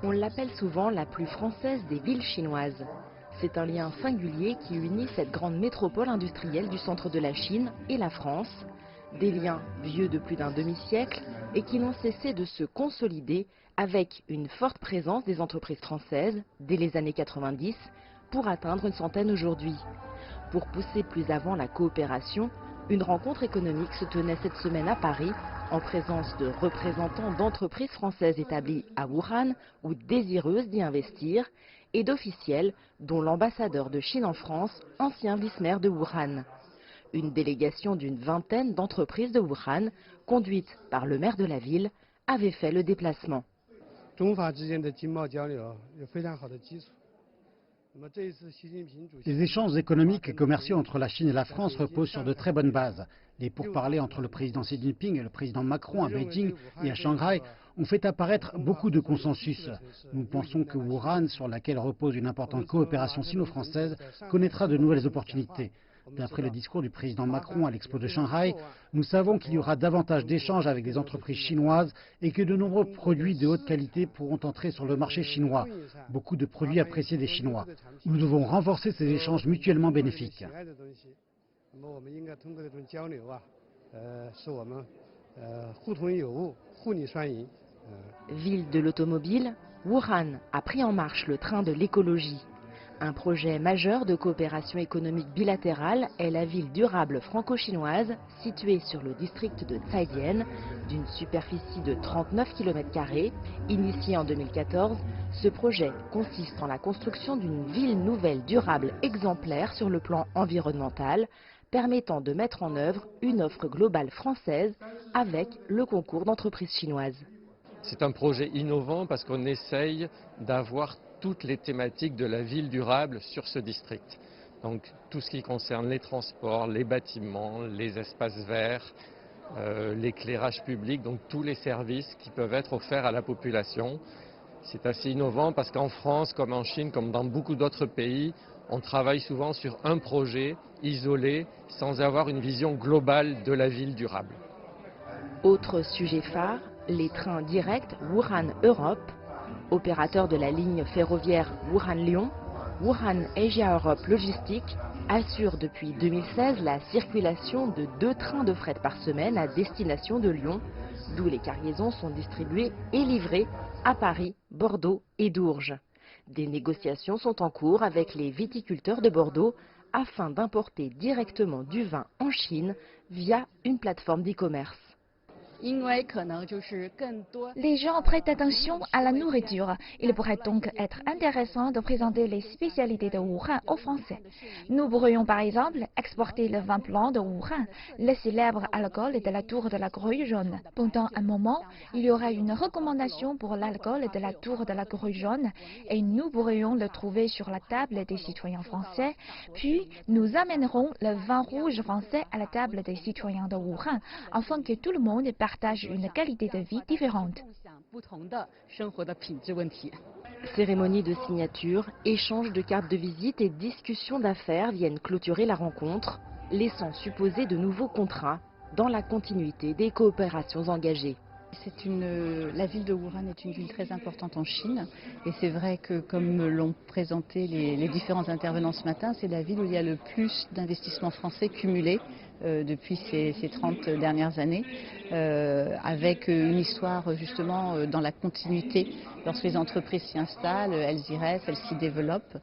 On l'appelle souvent la plus française des villes chinoises. C'est un lien singulier qui unit cette grande métropole industrielle du centre de la Chine et la France. Des liens vieux de plus d'un demi-siècle et qui n'ont cessé de se consolider avec une forte présence des entreprises françaises dès les années 90 pour atteindre une centaine aujourd'hui. Pour pousser plus avant la coopération, une rencontre économique se tenait cette semaine à Paris en présence de représentants d'entreprises françaises établies à Wuhan ou désireuses d'y investir et d'officiels dont l'ambassadeur de Chine en France, ancien vice-maire de Wuhan. Une délégation d'une vingtaine d'entreprises de Wuhan, conduite par le maire de la ville, avait fait le déplacement. Les échanges économiques et commerciaux entre la Chine et la France reposent sur de très bonnes bases. Les pourparlers entre le président Xi Jinping et le président Macron à Beijing et à Shanghai ont fait apparaître beaucoup de consensus. Nous pensons que Wuhan, sur laquelle repose une importante coopération sino-française, connaîtra de nouvelles opportunités. D'après le discours du président Macron à l'expo de Shanghai, nous savons qu'il y aura davantage d'échanges avec les entreprises chinoises et que de nombreux produits de haute qualité pourront entrer sur le marché chinois. Beaucoup de produits appréciés des Chinois. Nous devons renforcer ces échanges mutuellement bénéfiques. Ville de l'automobile, Wuhan a pris en marche le train de l'écologie. Un projet majeur de coopération économique bilatérale est la ville durable franco-chinoise située sur le district de Zhaidian, d'une superficie de 39 km². Initié en 2014, ce projet consiste en la construction d'une ville nouvelle durable exemplaire sur le plan environnemental, permettant de mettre en œuvre une offre globale française avec le concours d'entreprises chinoises. C'est un projet innovant parce qu'on essaye d'avoir toutes les thématiques de la ville durable sur ce district. Donc tout ce qui concerne les transports, les bâtiments, les espaces verts, l'éclairage public, donc tous les services qui peuvent être offerts à la population. C'est assez innovant parce qu'en France, comme en Chine, comme dans beaucoup d'autres pays, on travaille souvent sur un projet isolé sans avoir une vision globale de la ville durable. Autre sujet phare, les trains directs Wuhan-Europe. Opérateur de la ligne ferroviaire Wuhan-Lyon, Wuhan Asia Europe Logistique assure depuis 2016 la circulation de 2 trains de fret par semaine à destination de Lyon, d'où les cargaisons sont distribuées et livrées à Paris, Bordeaux et Dourges. Des négociations sont en cours avec les viticulteurs de Bordeaux afin d'importer directement du vin en Chine via une plateforme d'e-commerce. Les gens prêtent attention à la nourriture. Il pourrait donc être intéressant de présenter les spécialités de Wuhan aux Français. Nous pourrions par exemple exporter le vin blanc de Wuhan, le célèbre alcool de la tour de la Grue jaune. Pendant un moment, il y aura une recommandation pour l'alcool de la tour de la Grue jaune et nous pourrions le trouver sur la table des citoyens français. Puis, nous amènerons le vin rouge français à la table des citoyens de Wuhan afin que tout le monde partage une qualité de vie différente. Cérémonie de signature, échange de cartes de visite et discussions d'affaires viennent clôturer la rencontre, laissant supposer de nouveaux contrats dans la continuité des coopérations engagées. La ville de Wuhan est une ville très importante en Chine et c'est vrai que comme l'ont présenté les différents intervenants ce matin, c'est la ville où il y a le plus d'investissements français cumulés depuis ces 30 dernières années, avec une histoire justement dans la continuité. Lorsque les entreprises s'y installent, elles y restent, elles s'y développent.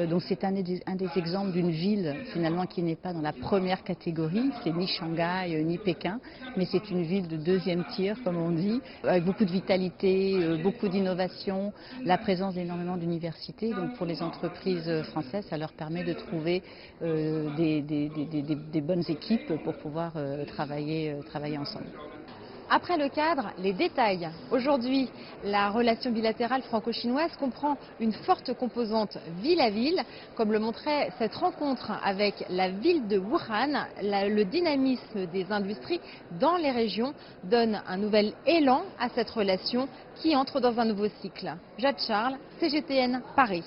Donc c'est un des exemples d'une ville finalement qui n'est pas dans la première catégorie, c'est ni Shanghai ni Pékin, mais c'est une ville de deuxième tier comme on dit, avec beaucoup de vitalité, beaucoup d'innovation, la présence d'énormément d'universités. Donc pour les entreprises françaises, ça leur permet de trouver des bonnes équipes pour pouvoir travailler ensemble. Après le cadre, les détails. Aujourd'hui, la relation bilatérale franco-chinoise comprend une forte composante ville à ville, comme le montrait cette rencontre avec la ville de Wuhan. Le dynamisme des industries dans les régions donne un nouvel élan à cette relation qui entre dans un nouveau cycle. Jade Charles, CGTN, Paris.